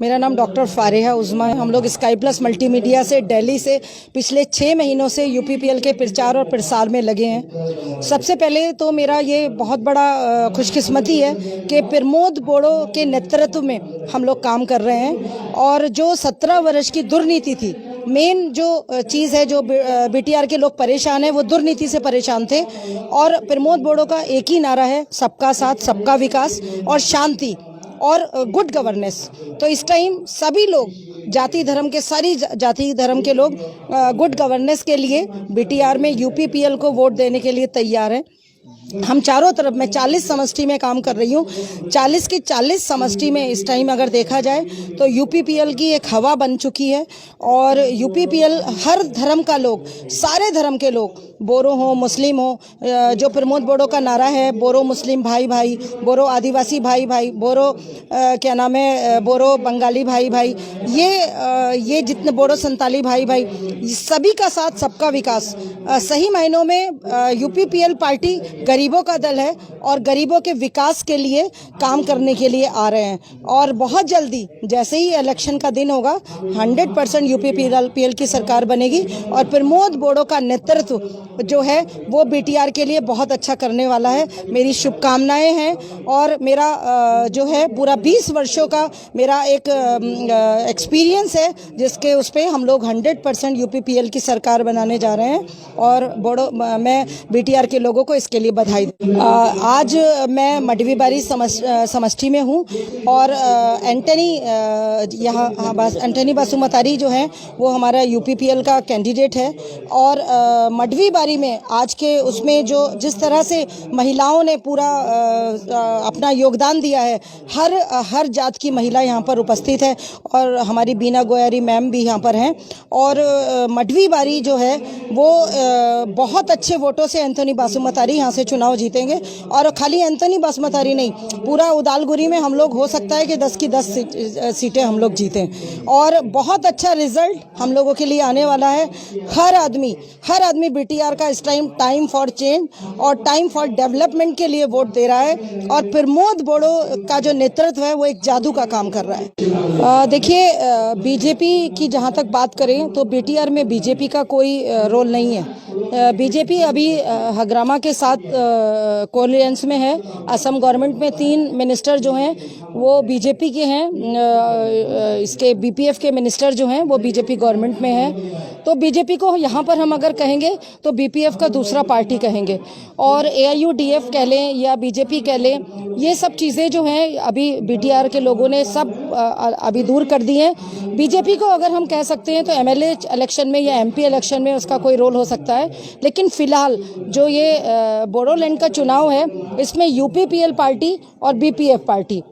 मेरा नाम डॉक्टर फारिहा उज़्मा है। हम लोग स्काई प्लस मल्टीमीडिया से दिल्ली से पिछले 6 महीनों से यूपीपीएल के प्रचार और प्रसार में लगे हैं। सबसे पहले तो मेरा ये बहुत बड़ा खुशकिस्मती है कि प्रमोद बोड़ो के नेतृत्व में हम लोग काम कर रहे हैं और जो 17 वर्ष की दुर्नीति थी, मेन जो चीज़ है, जो बीटीआर के लोग परेशान हैं, वो दुर्नीति से परेशान थे और प्रमोद बोड़ो का एक ही नारा है, सबका साथ, सबका विकास और शांति और गुड गवर्नेंस। तो इस टाइम सभी लोग जाति धर्म के, सारी जाति धर्म के लोग गुड गवर्नेंस के लिए बीटीआर में यूपीपीएल को वोट देने के लिए तैयार हैं। हम चारों तरफ, मैं 40 समष्टि में काम कर रही हूँ। 40 की 40 समष्टि में इस टाइम अगर देखा जाए तो यूपीपीएल की एक हवा बन चुकी है और यूपीपीएल हर धर्म का लोग, सारे धर्म के लोग, बोरो हो, मुस्लिम हो, जो प्रमोद बोड़ो का नारा है, बोरो मुस्लिम भाई भाई, बोरो आदिवासी भाई भाई, बोरो क्या नाम है, बोरो बंगाली भाई भाई, ये जितने बोरो संताली भाई भाई, सभी का साथ, सबका विकास। सही मायनों में यूपीपीएल पार्टी गरीबों का दल है और गरीबों के विकास के लिए काम करने के लिए आ रहे हैं और बहुत जल्दी जैसे ही इलेक्शन का दिन होगा 100% यूपीपीएल की सरकार बनेगी और प्रमोद बोड़ो का नेतृत्व जो है वो बीटीआर के लिए बहुत अच्छा करने वाला है। मेरी शुभकामनाएं हैं और मेरा जो है पूरा 20 वर्षों का मेरा एक एक्सपीरियंस है, जिसके उस पर हम लोग 100% यूपीपीएल की सरकार बनाने जा रहे हैं और बोड़ो मैं बीटीआर के लोगों को इसके लिए बधाई दूं। आज मैं मडवीबारी समष्टि में हूँ और एंटनी बासुमतारी जो है वो हमारा यूपीपीएल का कैंडिडेट है और मडवीबारी में आज के उसमें जो जिस तरह से महिलाओं ने पूरा अपना योगदान दिया है, हर जात की महिला यहाँ पर उपस्थित है और हमारी बीना गोयारी मैम भी यहाँ पर हैं और मडवीबारी जो है वो बहुत अच्छे वोटों से एंटनी बासुमतारी यहाँ से चुनाव जीतेंगे और खाली एंटनी बासुमतारी नहीं, पूरा उदालगुरी में हम लोग हो सकता है कि 10 की 10 सीटें हम लोग जीतें और बहुत अच्छा रिजल्ट हम लोगों के लिए आने वाला है। हर आदमी बीटीआर का इस टाइम फॉर चेंज और टाइम फॉर डेवलपमेंट के लिए वोट दे रहा है और प्रमोद बोड़ो का जो नेतृत्व है वो एक जादू का काम कर रहा है। देखिए, बीजेपी की जहाँ तक बात करें तो बीटीआर में बीजेपी का कोई रोल नहीं है। बीजेपी अभी हग्रामा के साथ कोलियंस में है। असम गवर्नमेंट में 3 मिनिस्टर जो हैं वो बीजेपी के हैं, इसके बीपीएफ के मिनिस्टर जो हैं वो बीजेपी गवर्नमेंट में हैं। तो बीजेपी को यहाँ पर हम अगर कहेंगे तो बीपीएफ का दूसरा पार्टी कहेंगे और एआईयूडीएफ कह लें या बीजेपी कह लें, ये सब चीज़ें जो हैं अभी बीटीआर के लोगों ने सब अभी दूर कर दी हैं। बीजेपी को अगर हम कह सकते हैं तो एमएलए इलेक्शन में या एमपी इलेक्शन में उसका कोई रोल हो सकता है, लेकिन फिलहाल जो ये बोडोलैंड का चुनाव है इसमें यूपीपीएल पार्टी और बीपीएफ पार्टी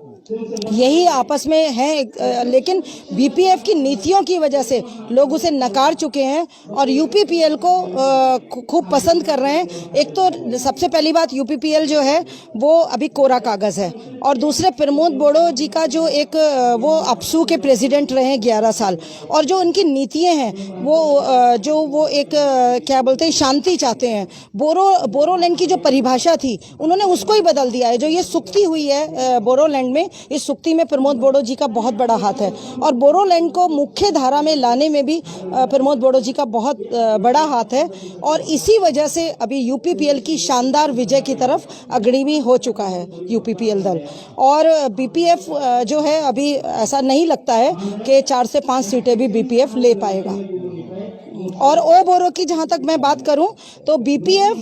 यही आपस में है, लेकिन बीपीएफ की नीतियों की वजह से लोग उसे नकार चुके हैं और यूपीपीएल को खूब पसंद कर रहे हैं। एक तो सबसे पहली बात, यूपीपीएल जो है वो अभी कोरा कागज़ है और दूसरे प्रमोद बोड़ो जी का जो एक वो अपसू के प्रेसिडेंट रहे हैं 11 साल और जो उनकी नीतियाँ हैं वो एक क्या बोलते हैं, शांति चाहते हैं। बोरोलैंड की जो परिभाषा थी उन्होंने उसको ही बदल दिया है। जो ये सुक्ति हुई है बोरोलैंड में, इस सुक्ति में प्रमोद बोड़ो जी का बहुत बड़ा हाथ है और बोरोलैंड को मुख्य धारा में लाने में भी प्रमोद बोड़ो जी का बहुत बड़ा हाथ है और इसी वजह से अभी यूपीपीएल की शानदार विजय की तरफ अग्रणी हो चुका है यूपीपीएल दल। और बीपीएफ जो है अभी ऐसा नहीं लगता है कि 4 से 5 सीटें भी बीपीएफ ले पाएगा। और ओ बोरो की जहाँ तक मैं बात करूँ तो बीपीएफ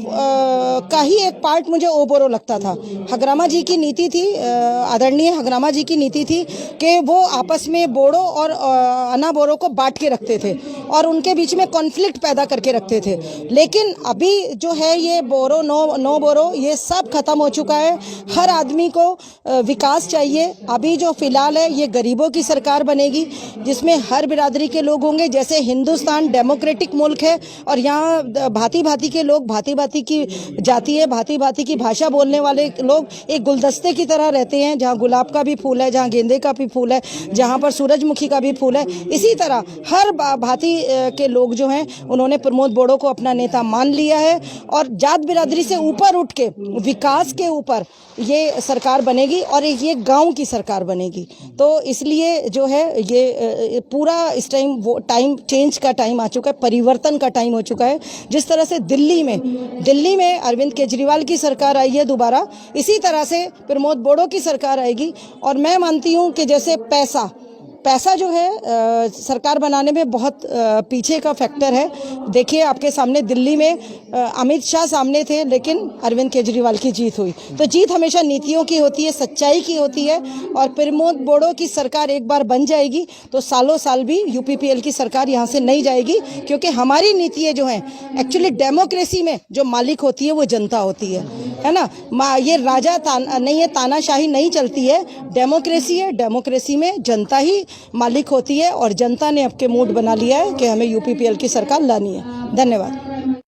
का ही एक पार्ट मुझे ओ बोरो लगता था। हग्रामा जी की नीति थी, आदरणीय हग्रामा जी की नीति थी कि वो आपस में बोड़ो और अना बोरो को बांट के रखते थे और उनके बीच में कॉन्फ्लिक्ट पैदा करके रखते थे। लेकिन अभी जो है ये बोरो नो बोरो ये सब खत्म हो चुका है। हर आदमी को विकास चाहिए। अभी जो फिलहाल है ये गरीबों की सरकार बनेगी जिसमें हर बिरादरी के लोग होंगे। जैसे हिंदुस्तान डेमोक्रेटिक लोकतांत्रिक मुल्क है और यहाँ भांति भांति के लोग, भांति भांति की जाति है, भांति भांति की भाषा बोलने वाले लोग एक गुलदस्ते की तरह रहते हैं। जहाँ गुलाब का भी फूल है, जहाँ गेंदे का भी फूल है, जहाँ पर सूरजमुखी का भी फूल है, इसी तरह हर भांति के लोग जो हैं उन्होंने प्रमोद बोड़ो को अपना नेता मान लिया है और जात बिरादरी से ऊपर उठ के विकास के ऊपर ये सरकार बनेगी और ये गांव की सरकार बनेगी। तो इसलिए जो है ये पूरा इस टाइम वो टाइम चेंज का टाइम आ चुका है, परिवर्तन का टाइम हो चुका है। जिस तरह से दिल्ली में अरविंद केजरीवाल की सरकार आई है दोबारा, इसी तरह से प्रमोद बोड़ो की सरकार आएगी। और मैं मानती हूँ कि जैसे पैसा जो है सरकार बनाने में बहुत पीछे का फैक्टर है। देखिए आपके सामने दिल्ली में अमित शाह सामने थे लेकिन अरविंद केजरीवाल की जीत हुई। तो जीत हमेशा नीतियों की होती है, सच्चाई की होती है। और प्रमोद बोड़ो की सरकार एक बार बन जाएगी तो सालों साल भी यूपीपीएल की सरकार यहाँ से नहीं जाएगी, क्योंकि हमारी नीतियाँ जो हैं एक्चुअली डेमोक्रेसी में जो मालिक होती है वो जनता होती है ना। ये राजा नहीं है, तानाशाही नहीं चलती है, डेमोक्रेसी है। डेमोक्रेसी में जनता ही मालिक होती है और जनता ने अब के मूड बना लिया है कि हमें यूपीपीएल की सरकार लानी है। धन्यवाद।